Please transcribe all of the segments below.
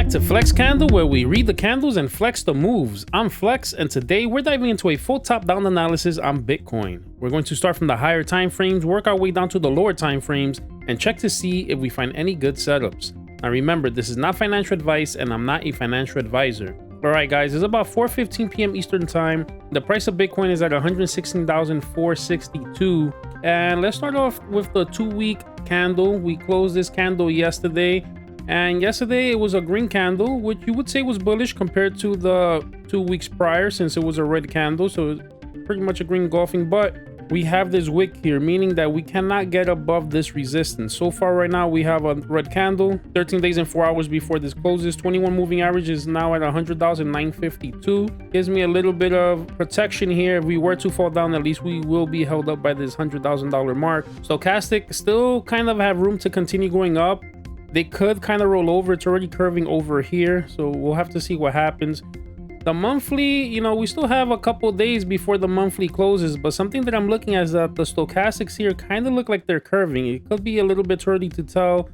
back to FlexCandle, where we read the candles and flex the moves. I'm Flex, and today we're diving into a full top-down analysis on Bitcoin. We're going to start from the higher time frames, work our way down to the lower time frames, and check to see if we find any good setups. Now remember, this is not financial advice, and I'm not a financial advisor. Alright guys, it's about 4:15 p.m. Eastern time. The price of Bitcoin is at 116,462. And let's start off with the 2-week candle. We closed this candle yesterday. And yesterday it was a green candle, which you would say was bullish compared to the 2 weeks prior, since it was a red candle. So it's pretty much a green engulfing, but we have this wick here, meaning that we cannot get above this resistance. So far right now we have a red candle, 13 days and 4 hours before this closes. 21 moving average is now at 100,952. Gives me a little bit of protection here. If we were to fall down, at least we will be held up by this $100,000 mark. Stochastic still kind of have room to continue going up. They could kind of roll over. It's already curving over here, so we'll have to see what happens. The monthly, you know, we still have a couple days before the monthly closes, but something that I'm looking at is that the stochastics here kind of look like they're curving. It could be a little bit early to tell.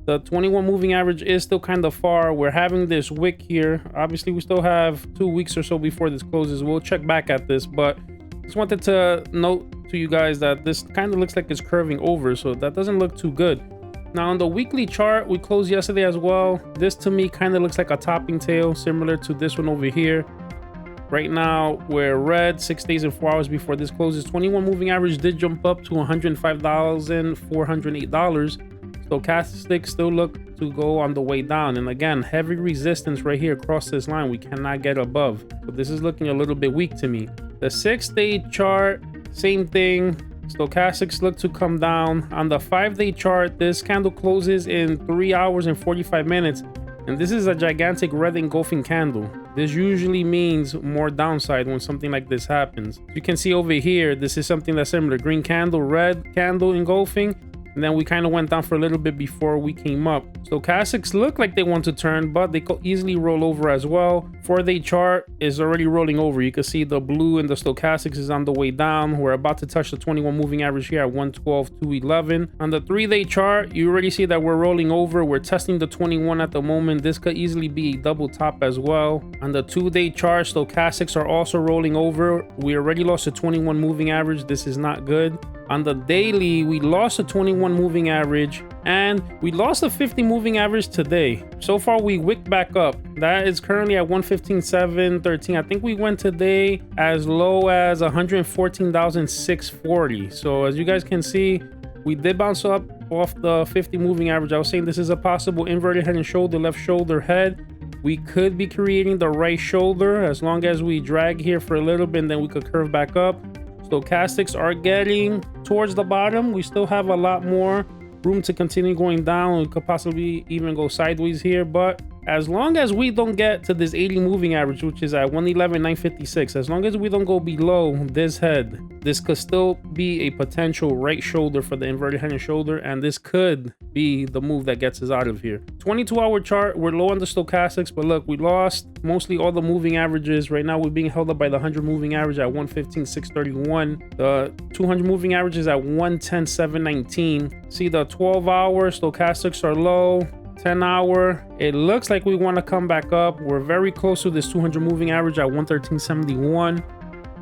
The 21 moving average is still kind of far. We're having this wick here. Obviously, we still have 2 weeks or so before this closes. We'll check back at this, but just wanted to note to you guys that this kind of looks like it's curving over, so that doesn't look too good. Now on the weekly chart, we closed yesterday as well. This to me kind of looks like a topping tail, similar to this one over here. Right now we're red, 6 days and 4 hours before this closes. 21 moving average did jump up to $105,408. Stochastics still look to go on the way down, and again, heavy resistance right here across this line we cannot get above. So this is looking a little bit weak to me. The 6-day chart, same thing. Stochastics look to come down. On the 5-day chart, this candle closes in 3 hours and 45 minutes, and this is a gigantic red engulfing candle. This usually means more downside when something like this happens. You can see over here, this is something that's similar. Green candle, red candle engulfing, and then we kind of went down for a little bit before we came up. Stochastics look like they want to turn, but they could easily roll over as well. 4-day chart is already rolling over. You can see the blue and the stochastics is on the way down. We're about to touch the 21 moving average here at 112,211. On the 3-day chart, you already see that we're rolling over. We're testing the 21 at the moment. This could easily be a double top as well. On the 2-day chart, stochastics are also rolling over. We already lost the 21 moving average. This is not good. On the daily, we lost the 21 moving average, and we lost the 50 moving average today. So far, we wicked back up. That is currently at 115,713. I think we went today as low as 114,640. So as you guys can see, we did bounce up off the 50 moving average. I was saying this is a possible inverted head and shoulder, left shoulder head. We could be creating the right shoulder as long as we drag here for a little bit, and then we could curve back up. Stochastics are getting towards the bottom. We still have a lot more room to continue going down. We could possibly even go sideways here, but as long as we don't get to this 80 moving average, which is at 111,956, as long as we don't go below this head, this could still be a potential right shoulder for the inverted head and shoulder, and this could be the move that gets us out of here. 22-hour chart, we're low on the stochastics, but look, we lost mostly all the moving averages. Right now we're being held up by the 100 moving average at 115,631. The 200 moving average is at 110,719. See, the 12-hour stochastics are low. 10-hour, it looks like we want to come back up. We're very close to this 200 moving average at 113.71.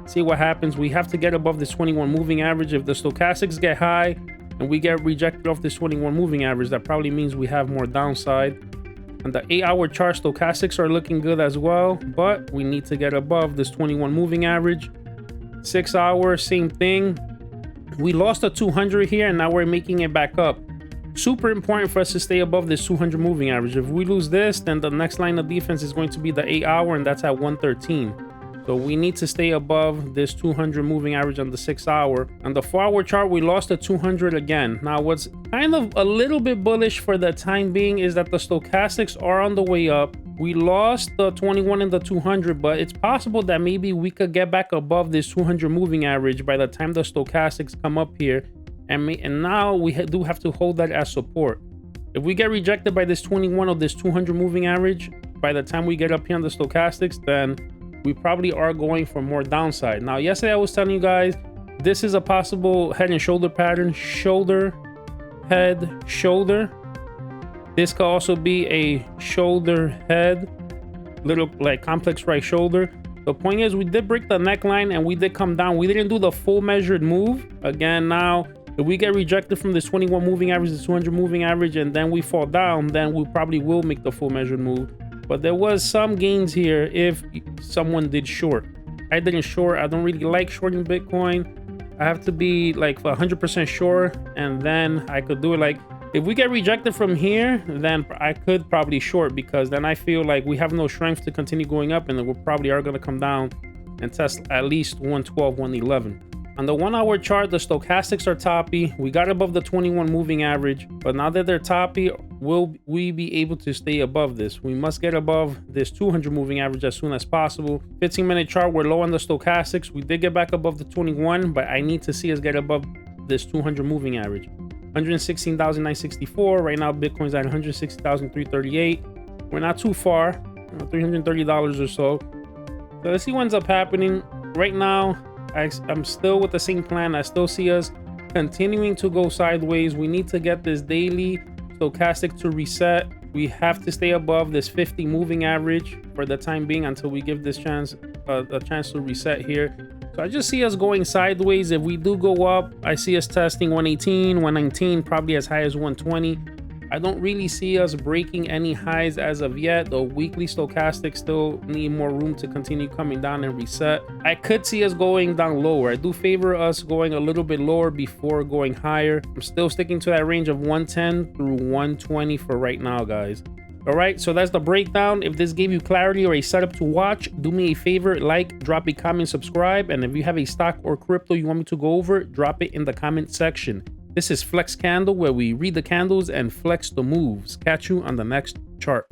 See what happens. We have to get above this 21 moving average. If the stochastics get high and we get rejected off this 21 moving average, that probably means we have more downside. On the 8-hour chart, stochastics are looking good as well, but we need to get above this 21 moving average. 6-hour, same thing. We lost a 200 here, and now we're making it back up. Super important for us to stay above this 200 moving average. If we lose this, then the next line of defense is going to be the 8-hour, and that's at 113. So we need to stay above this 200 moving average on the 6-hour. On the 4-hour chart, we lost the 200 again. Now, what's kind of a little bit bullish for the time being is that the stochastics are on the way up. We lost the 21 and the 200, but it's possible that maybe we could get back above this 200 moving average by the time the stochastics come up here. And now we do have to hold that as support. If we get rejected by this 21 or this 200 moving average by the time we get up here on the stochastics, then we probably are going for more downside. Now, yesterday I was telling you guys, this is a possible head and shoulder pattern. Shoulder, head, shoulder. This could also be a shoulder head, little like complex right shoulder. The point is, we did break the neckline and we did come down. We didn't do the full measured move. Again, now if we get rejected from this 21 moving average, the 200 moving average, and then we fall down, then we probably will make the full measured move. But there was some gains here if someone did short. I didn't short. I don't really like shorting Bitcoin. I have to be like 100% sure, and then I could do it. Like if we get rejected from here, then I could probably short, because then I feel like we have no strength to continue going up, and then we probably are going to come down and test at least 112, 111. On the 1 hour chart, the stochastics are toppy. We got above the 21 moving average, but now that they're toppy, will we be able to stay above this? We must get above this 200 moving average as soon as possible. 15-minute chart, we're low on the stochastics. We did get back above the 21, but I need to see us get above this 200 moving average. 116,964. Right now, Bitcoin's at 160,338. We're not too far, $330 or so. So let's see what ends up happening. Right now, I'm still with the same plan. I still see us continuing to go sideways. We need to get this daily stochastic to reset. We have to stay above this 50 moving average for the time being until we give this chance a chance to reset here. So I just see us going sideways. If we do go up, I see us testing 118, 119, probably as high as 120. I don't really see us breaking any highs as of yet. The weekly stochastics still need more room to continue coming down and reset. I could see us going down lower. I do favor us going a little bit lower before going higher. I'm still sticking to that range of 110 through 120 for right now, guys. All right, so that's the breakdown. If this gave you clarity or a setup to watch, do me a favor, like, drop a comment, subscribe, and if you have a stock or crypto you want me to go over, drop it in the comment section. This is FlexCandle, where we read the candles and flex the moves. Catch you on the next chart.